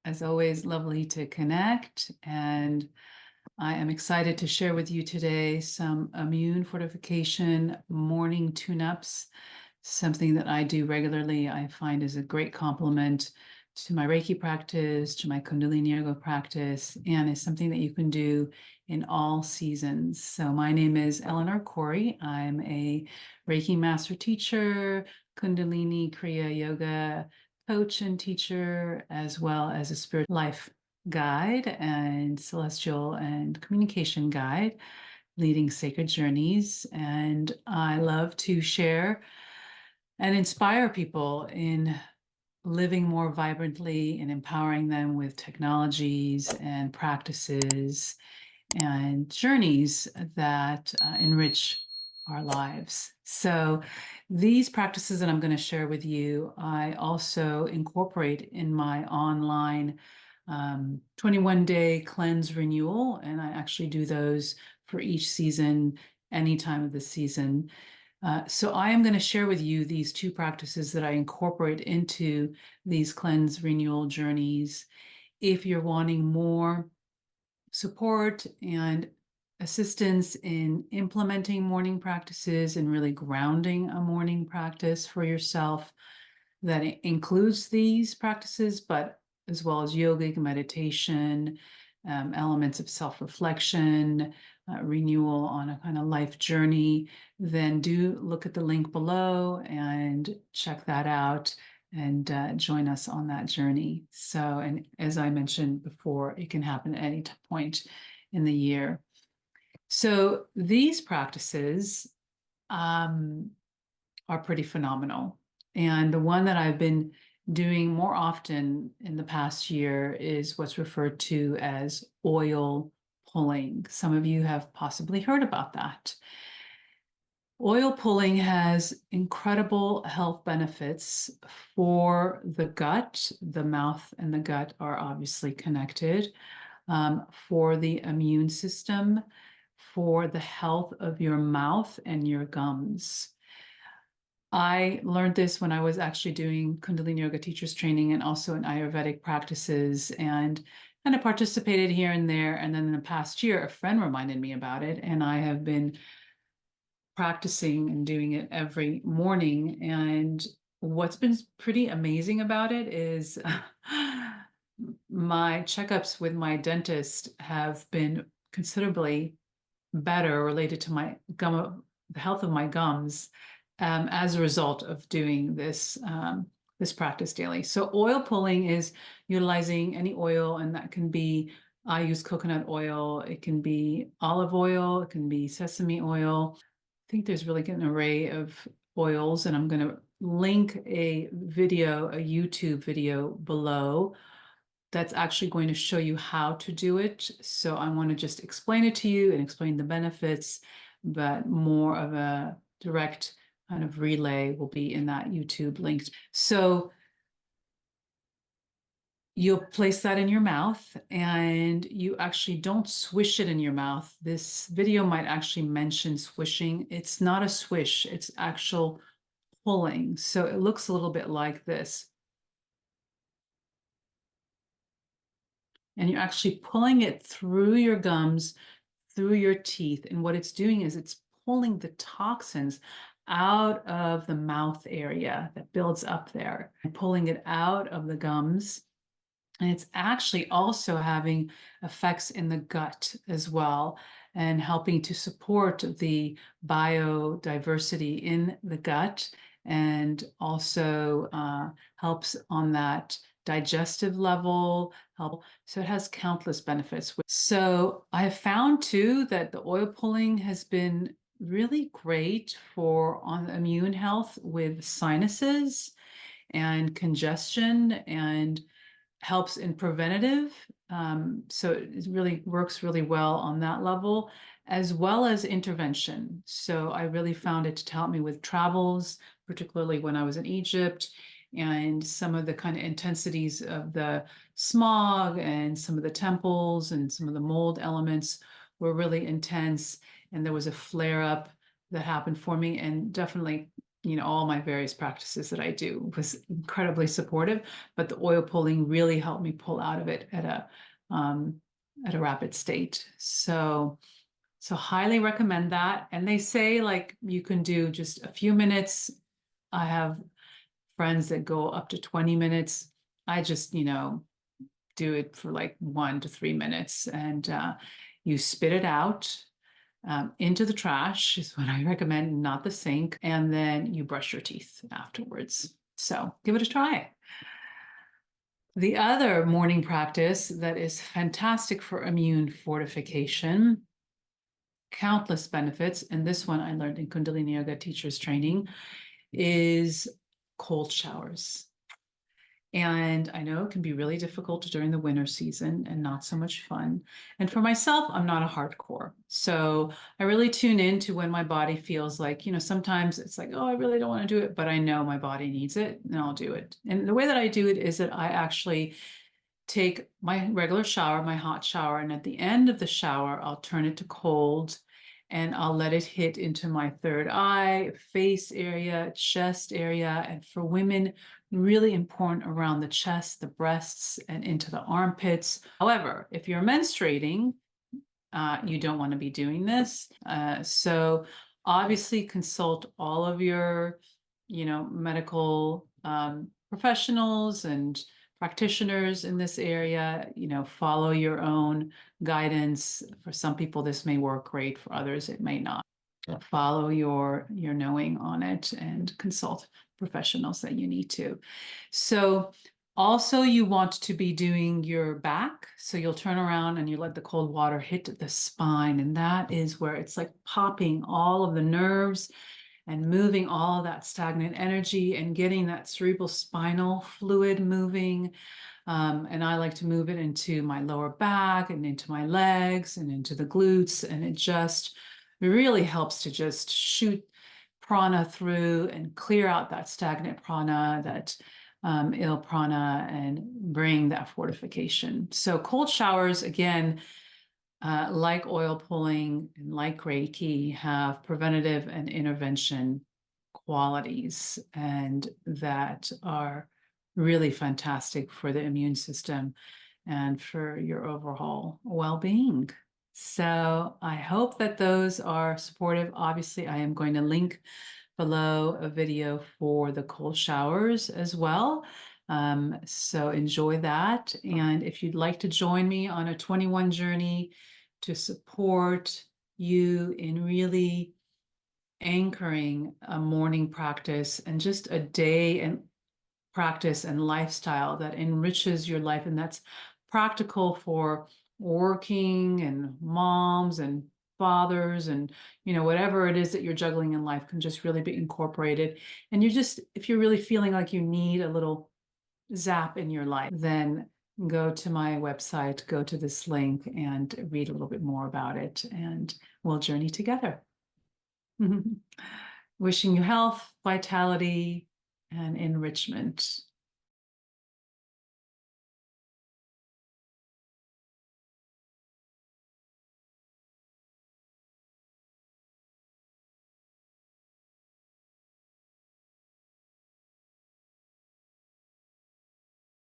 As always, lovely to connect. And I am excited to share with you today some immune fortification morning tune-ups, something that I do regularly. I find is a great complement to my Reiki practice, to my Kundalini yoga practice, and is something that you can do in all seasons. So my name is Eleanor Corey. I'm a Reiki master teacher, Kundalini Kriya yoga coach and teacher, as well as a spiritual life guide and celestial and communication guide, leading sacred journeys. And I love to share and inspire people in living more vibrantly and empowering them with technologies and practices and journeys that enrich our lives. So these practices that I'm going to share with you, I also incorporate in my online 21-day cleanse renewal, and I actually do those for each season, any time of the season. So I am going to share with you these two practices that I incorporate into these cleanse renewal journeys. If you're wanting more support and assistance in implementing morning practices and really grounding a morning practice for yourself that includes these practices, but as well as yogic meditation, elements of self-reflection, renewal on a kind of life journey, then do look at the link below and check that out and join us on that journey. So, and as I mentioned before, it can happen at any point in the year. So these practices are pretty phenomenal. And the one that I've been doing more often in the past year is what's referred to as oil pulling. Some of you have possibly heard about that. Oil pulling has incredible health benefits for the gut. The mouth and the gut are obviously connected, for the immune system, for the health of your mouth and your gums. I learned this when I was actually doing Kundalini Yoga teachers training and also in Ayurvedic practices, and kind of participated here and there. And then in the past year, a friend reminded me about it, and I have been practicing and doing it every morning. And what's been pretty amazing about it is my checkups with my dentist have been considerably better related to my the health of my gums, as a result of doing this this practice daily. So oil pulling is utilizing any oil, and that can be, I use coconut oil, it can be olive oil, it can be sesame oil. I think there's really an array of oils, and I'm going to link a video, a YouTube video below that's actually going to show you how to do it. So I want to just explain it to you and explain the benefits, but more of a direct kind of relay will be in that YouTube link. So you'll place that in your mouth, and you actually don't swish it in your mouth. This video might actually mention swishing. It's not a swish, it's actual pulling. So it looks a little bit like this. And you're actually pulling it through your gums, through your teeth. And what it's doing is it's pulling the toxins out of the mouth area that builds up there, and pulling it out of the gums. And it's actually also having effects in the gut as well, and helping to support the biodiversity in the gut, and also helps on that digestive level. So it has countless benefits. So I have found too that the oil pulling has been really great for on immune health with sinuses and congestion, and helps in preventative. So it really works really well on that level, as well as intervention. So I really found it to help me with travels, particularly when I was in Egypt, and some of the kind of intensities of the smog and some of the temples and some of the mold elements were really intense. And there was a flare up that happened for me, and definitely all my various practices that I do was incredibly supportive, but the oil pulling really helped me pull out of it at a rapid state. So highly recommend that. And they say like you can do just a few minutes. I have friends that go up to 20 minutes. I just, do it for like 1 to 3 minutes, and you spit it out into the trash is what I recommend, not the sink. And then you brush your teeth afterwards. So give it a try. The other morning practice that is fantastic for immune fortification, countless benefits, and this one I learned in Kundalini Yoga teachers training, is cold showers. And I know it can be really difficult during the winter season and not so much fun. And for myself, I'm not a hardcore. So I really tune into when my body feels like, sometimes it's like, oh, I really don't want to do it, but I know my body needs it and I'll do it. And the way that I do it is that I actually take my regular shower, my hot shower, and at the end of the shower, I'll turn it to cold and I'll let it hit into my third eye, face area, chest area. And for women, really important around the chest, the breasts, and into the armpits. However, if you're menstruating, you don't want to be doing this. So obviously consult all of your, medical professionals and practitioners in this area. Follow your own guidance. For some people, this may work great. For others, it may not. Follow your knowing on it and consult professionals that you need to. So also you want to be doing your back. So you'll turn around and you let the cold water hit the spine. And that is where it's like popping all of the nerves and moving all of that stagnant energy and getting that cerebral spinal fluid moving. And I like to move it into my lower back and into my legs and into the glutes. And it just really helps to just shoot prana through and clear out that stagnant prana, that ill prana, and bring that fortification. So cold showers, again, like oil pulling and like Reiki, have preventative and intervention qualities, and that are really fantastic for the immune system and for your overall well-being. So I hope that those are supportive. Obviously, I am going to link below a video for the cold showers as well. So enjoy that. And if you'd like to join me on a 21 journey to support you in really anchoring a morning practice and just a day and practice and lifestyle that enriches your life and that's practical for working and moms and fathers and whatever it is that you're juggling in life can just really be incorporated. And if you're really feeling like you need a little zap in your life, then go to my website, go to this link and read a little bit more about it, and we'll journey together. Wishing you health, vitality, and enrichment.